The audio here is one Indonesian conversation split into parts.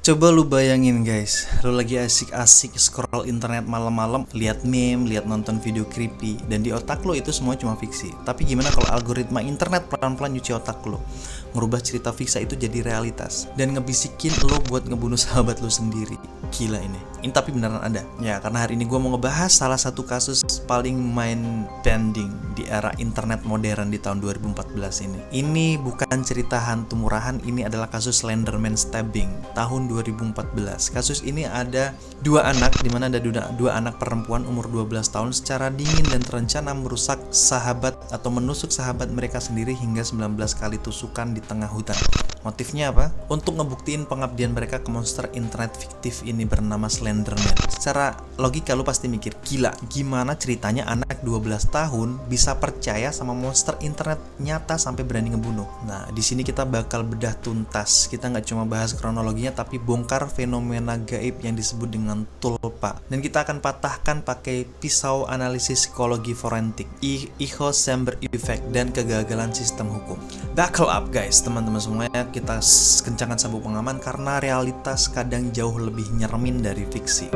Coba lu bayangin guys, lu lagi asik-asik scroll internet malam-malam, lihat meme, lihat nonton video creepy, dan di otak lu itu semua cuma fiksi. Tapi gimana kalau algoritma internet pelan-pelan nyuci otak lu, ngerubah cerita fiksi itu jadi realitas, dan ngebisikin lu buat ngebunuh sahabat lu sendiri. Gila ini. Ini tapi beneran ada. Ya, karena hari ini gue mau ngebahas salah satu kasus paling mind bending di era internet modern di tahun 2014 ini. Ini bukan cerita hantu murahan, ini adalah kasus Slenderman stabbing tahun 2014. Kasus ini ada dua anak, di mana ada dua anak perempuan umur 12 tahun secara dingin dan terencana merusak sahabat atau menusuk sahabat mereka sendiri hingga 19 kali tusukan di tengah hutan. Motifnya apa? Untuk ngebuktiin pengabdian mereka ke monster internet fiktif ini bernama Slenderman. Secara logika lu pasti mikir, gila, gimana ceritanya anak 12 tahun bisa percaya sama monster internet nyata sampai berani ngebunuh. Nah, di sini kita bakal bedah tuntas. Kita nggak cuma bahas kronologinya, tapi bongkar fenomena gaib yang disebut dengan tulpa. Dan kita akan patahkan pakai pisau analisis psikologi forentik, echo chamber effect, dan kegagalan sistem hukum. Buckle up guys, teman-teman semuanya, kita kencangkan sabuk pengaman karena realitas kadang jauh lebih nyeremin dari fiksi.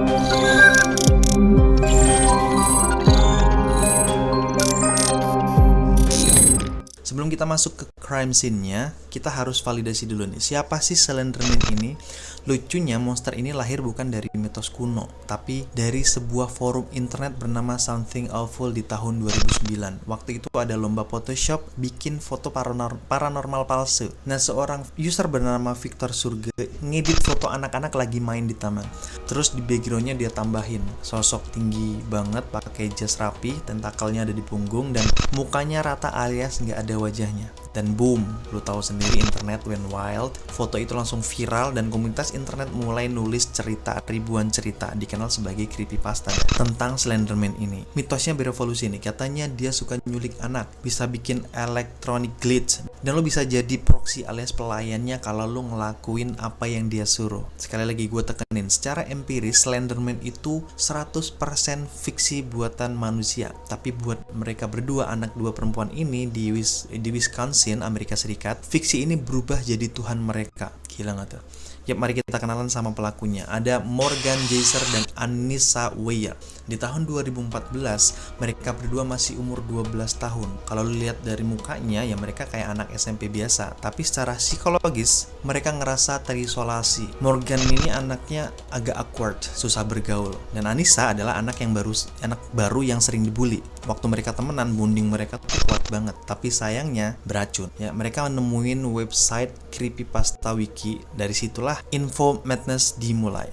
Sebelum kita masuk ke crime scene-nya, kita harus validasi dulu nih. Siapa sih Slenderman ini? Lucunya, monster ini lahir bukan dari mitos kuno, tapi dari sebuah forum internet bernama Something Awful di tahun 2009. Waktu itu ada lomba Photoshop bikin foto paranormal palsu. Nah, seorang user bernama Victor Surge ngedit foto anak-anak lagi main di taman. Terus di background-nya dia tambahin sosok tinggi banget, pakai jas rapi, tentakelnya ada di punggung, dan mukanya rata alias nggak ada wajahnya. Dan boom, lu tahu sendiri, internet went wild. Foto itu langsung viral dan komunitas internet mulai nulis ribuan cerita dikenal sebagai creepypasta tentang Slenderman ini. Mitosnya berevolusi nih, katanya dia suka nyulik anak, bisa bikin electronic glitch, dan lu bisa jadi proxy alias pelayannya kalau lu ngelakuin apa yang dia suruh. Sekali lagi gue tekenin, secara empiris Slenderman itu 100% fiksi buatan manusia. Tapi buat mereka berdua, anak dua perempuan ini di Wisconsin, Amerika Serikat, fiksi ini berubah jadi Tuhan mereka. Gila gak tuh? Yap, mari kita kenalan sama pelakunya. Ada Morgan Geyser dan Anissa Weier. Di tahun 2014, mereka berdua masih umur 12 tahun. Kalau lu lihat dari mukanya, ya mereka kayak anak SMP biasa. Tapi secara psikologis, mereka ngerasa terisolasi. Morgan ini anaknya agak awkward, susah bergaul. Dan Anissa adalah anak baru yang sering dibully. Waktu mereka temenan, bonding mereka tuh kuat banget. Tapi sayangnya beracun. Ya, mereka nemuin website Creepypasta Wiki. Dari situlah info madness dimulai.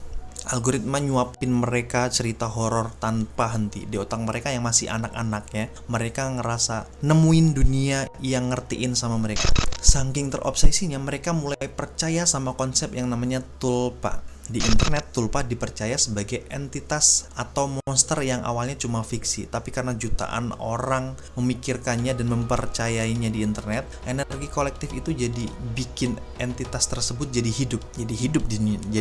Algoritma nyuapin mereka cerita horor tanpa henti. Di otak mereka yang masih anak-anak ya, mereka ngerasa nemuin dunia yang ngertiin sama mereka. Saking terobsesinya, mereka mulai percaya sama konsep yang namanya tulpa. Di internet, tulpa dipercaya sebagai entitas atau monster yang awalnya cuma fiksi, tapi karena jutaan orang memikirkannya dan mempercayainya di internet, energi kolektif itu jadi bikin entitas tersebut jadi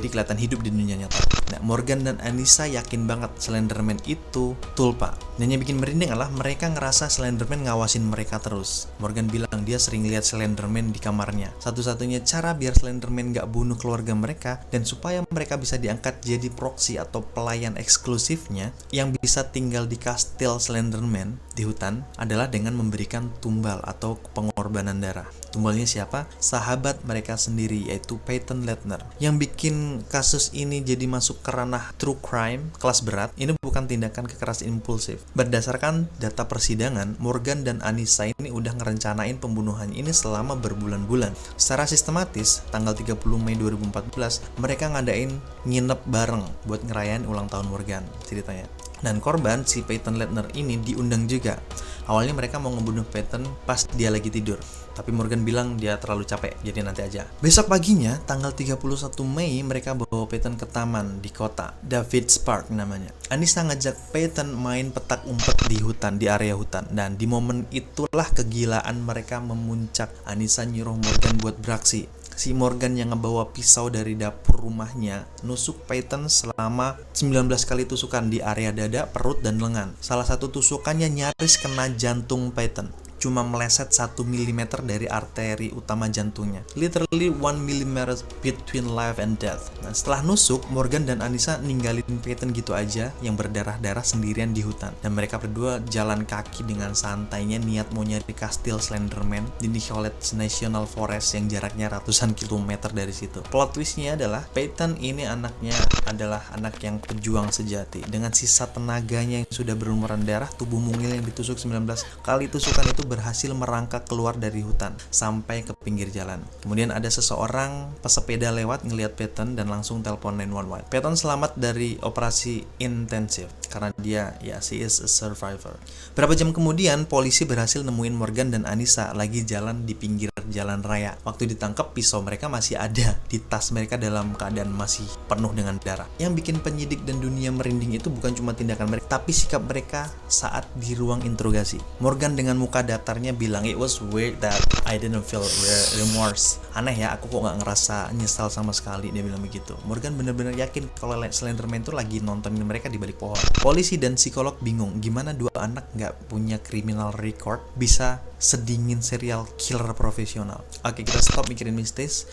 kelihatan hidup di dunia nyata. Nah, Morgan dan Anissa yakin banget Slenderman itu tulpa. Dan yang bikin merinding adalah mereka ngerasa Slenderman ngawasin mereka terus. Morgan bilang dia sering lihat Slenderman di kamarnya. Satu-satunya cara biar Slenderman gak bunuh keluarga mereka dan supaya mereka bisa diangkat jadi proxy atau pelayan eksklusifnya yang bisa tinggal di kastil Slenderman di hutan adalah dengan memberikan tumbal atau pengorbanan darah. Tumbalnya siapa? Sahabat mereka sendiri, yaitu Peyton Lettner. Yang bikin kasus ini jadi masuk ke ranah true crime kelas berat, ini bukan tindakan kekerasan impulsif. Berdasarkan data persidangan, Morgan dan Anissa ini udah ngerencanain pembunuhan ini selama berbulan-bulan. Secara sistematis, tanggal 30 Mei 2014, mereka ngadain nginep bareng buat ngerayain ulang tahun Morgan ceritanya. Dan korban, si Peyton Lettner ini diundang juga. Awalnya mereka mau ngebunuh Peyton pas dia lagi tidur, tapi Morgan bilang dia terlalu capek, jadi nanti aja. Besok paginya, tanggal 31 Mei, mereka bawa Peyton ke taman di kota, David's Park namanya. Anissa ngajak Peyton main petak umpet di hutan, di area hutan. Dan di momen itulah kegilaan mereka memuncak. Anissa nyuruh Morgan buat beraksi. Si Morgan yang ngebawa pisau dari dapur rumahnya nusuk Peyton selama 19 kali tusukan di area dada, perut, dan lengan. Salah satu tusukannya nyaris kena jantung Peyton. cuma meleset 1 mm dari arteri utama jantungnya. Literally 1 mm between life and death. Nah, setelah nusuk, Morgan dan Anissa ninggalin Peyton gitu aja yang berdarah-darah sendirian di hutan. Dan mereka berdua jalan kaki dengan santainya niat mau nyari kastil Slenderman di Nicolet National Forest yang jaraknya ratusan kilometer dari situ. Plot twistnya adalah Peyton ini anaknya adalah anak yang pejuang sejati. Dengan sisa tenaganya yang sudah berlumuran darah, tubuh mungil yang ditusuk 19 kali tusukan itu berhasil merangkak keluar dari hutan sampai ke pinggir jalan. Kemudian ada seseorang pesepeda lewat ngelihat Peyton dan langsung telepon 911. Peyton selamat dari operasi intensif karena dia she is a survivor. Berapa jam kemudian polisi berhasil nemuin Morgan dan Anissa lagi jalan di pinggir jalan raya. Waktu ditangkap, pisau mereka masih ada di tas mereka dalam keadaan masih penuh dengan darah. Yang bikin penyidik dan dunia merinding itu bukan cuma tindakan mereka, tapi sikap mereka saat di ruang interogasi. Morgan dengan muka datarnya bilang, "It was weird that I didn't feel remorse." Aneh ya, aku kok nggak ngerasa nyesal sama sekali, dia bilang begitu. Morgan bener-bener yakin kalau Slenderman itu lagi nontonin mereka di balik pohon. Polisi dan psikolog bingung, gimana dua anak nggak punya criminal record bisa sedingin serial killer profesional. Oke, kita stop mikirin mistis.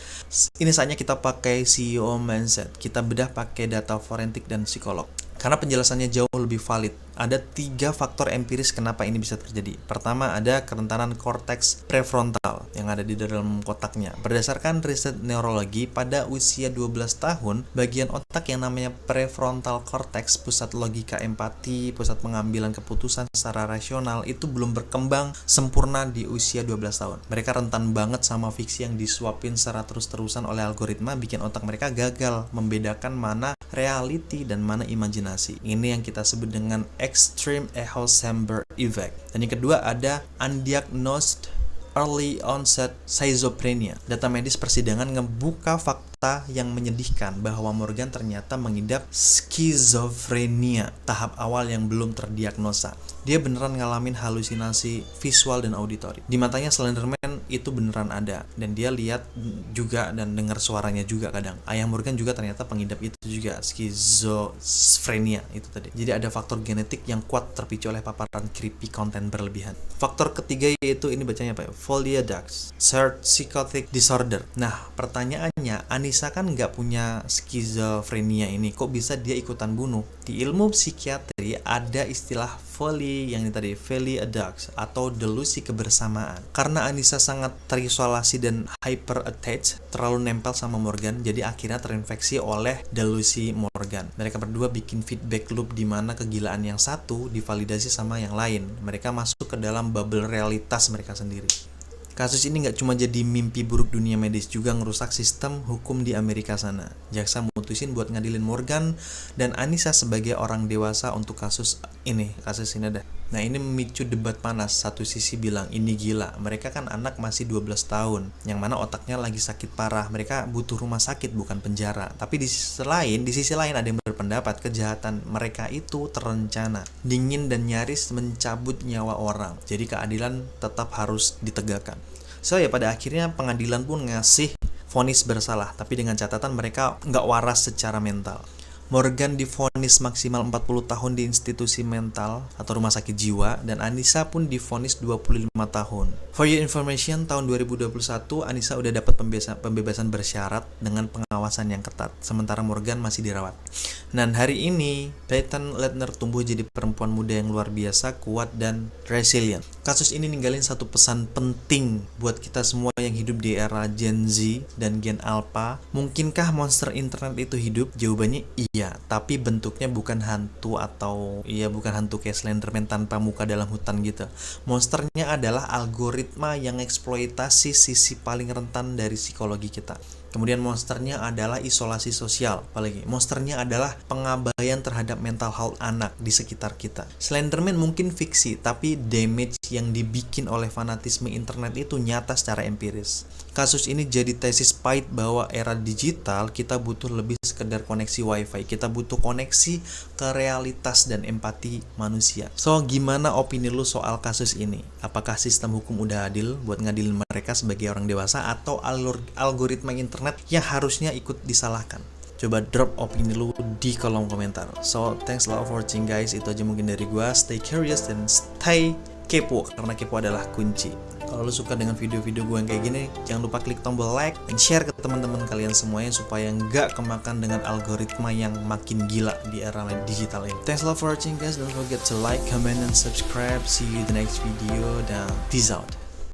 Ini saatnya kita pakai CEO mindset. Kita bedah pakai data forentik dan psikolog. Karena penjelasannya jauh lebih valid. Ada 3 faktor empiris kenapa ini bisa terjadi. Pertama, ada kerentanan korteks prefrontal yang ada di dalam kotaknya. Berdasarkan riset neurologi, pada usia 12 tahun, bagian otak yang namanya prefrontal cortex, pusat logika empati, pusat pengambilan keputusan secara rasional, itu belum berkembang sempurna di usia 12 tahun. Mereka rentan banget sama fiksi yang disuapin secara terus-terusan oleh algoritma, bikin otak mereka gagal membedakan mana reality dan mana imajinasi. Ini yang kita sebut dengan extreme Eichel-Sandberg effect. Dan yang kedua ada undiagnosed early onset schizophrenia. Data medis persidangan ngebuka fakta yang menyedihkan bahwa Morgan ternyata mengidap skizofrenia, tahap awal yang belum terdiagnosa. Dia beneran ngalamin halusinasi visual dan auditori. Di matanya Slenderman itu beneran ada, dan dia lihat juga dan dengar suaranya juga kadang. Ayah Morgan juga ternyata pengidap itu juga, skizofrenia itu tadi. Jadi ada faktor genetik yang kuat terpicu oleh paparan creepy konten berlebihan. Faktor ketiga yaitu, ini bacanya apa ya? Folia Dux, Shared Psychotic Disorder. Nah, pertanyaannya, Anissa kan nggak punya skizofrenia ini, kok bisa dia ikutan bunuh? Di ilmu psikiatri ada istilah folia yang ini tadi, folia Dux atau delusi kebersamaan. Karena Anissa sangat terisolasi dan hyper attached, terlalu nempel sama Morgan, jadi akhirnya terinfeksi oleh delusi Morgan. Mereka berdua bikin feedback loop di mana kegilaan yang satu divalidasi sama yang lain. Mereka masuk ke dalam bubble realitas mereka sendiri. Kasus ini nggak cuma jadi mimpi buruk dunia medis, juga ngerusak sistem hukum di Amerika sana. Jaksa mutusin buat ngadilin Morgan dan Anissa sebagai orang dewasa untuk kasus ini ada. Nah, ini memicu debat panas. Satu sisi bilang, ini gila, mereka kan anak masih 12 tahun, yang mana otaknya lagi sakit parah, mereka butuh rumah sakit bukan penjara. Tapi di sisi lain ada yang berpendapat kejahatan mereka itu terencana, dingin dan nyaris mencabut nyawa orang. Jadi keadilan tetap harus ditegakkan. So ya, pada akhirnya pengadilan pun ngasih vonis bersalah, tapi dengan catatan mereka nggak waras secara mental. Morgan divonis maksimal 40 tahun di institusi mental atau rumah sakit jiwa, dan Anissa pun divonis 25 tahun. For your information, tahun 2021 Anissa udah dapat pembebasan bersyarat dengan pengawasan yang ketat, sementara Morgan masih dirawat. Dan hari ini Peyton Lettner tumbuh jadi perempuan muda yang luar biasa, kuat dan resilient. Kasus ini ninggalin satu pesan penting buat kita semua yang hidup di era Gen Z dan Gen Alpha. Mungkinkah monster internet itu hidup? Jawabannya iya, tapi bentuknya bukan hantu bukan hantu kayak Slenderman tanpa muka dalam hutan gitu. Monsternya adalah algoritma yang eksploitasi sisi paling rentan dari psikologi kita. Kemudian monsternya adalah isolasi sosial, apalagi monsternya adalah pengabaian terhadap mental health anak di sekitar kita. Slenderman mungkin fiksi, tapi damage yang dibikin oleh fanatisme internet itu nyata secara empiris. Kasus ini jadi tesis pahit bahwa era digital kita butuh lebih sekedar koneksi wifi, kita butuh koneksi ke realitas dan empati manusia. So, gimana opini lu soal kasus ini? Apakah sistem hukum udah adil buat ngadilin mereka sebagai orang dewasa, atau algoritma internet yang harusnya ikut disalahkan? Coba drop opini lu di kolom komentar. So, thanks a lot for watching guys. Itu aja mungkin dari gua. Stay curious and stay kepo, karena kepo adalah kunci. Kalau lu suka dengan video-video gue yang kayak gini, jangan lupa klik tombol like dan share ke teman-teman kalian semuanya supaya nggak kemakan dengan algoritma yang makin gila di era digital ini. Thanks a lot for watching guys. Don't forget to like, comment, and subscribe. See you in the next video dan peace out.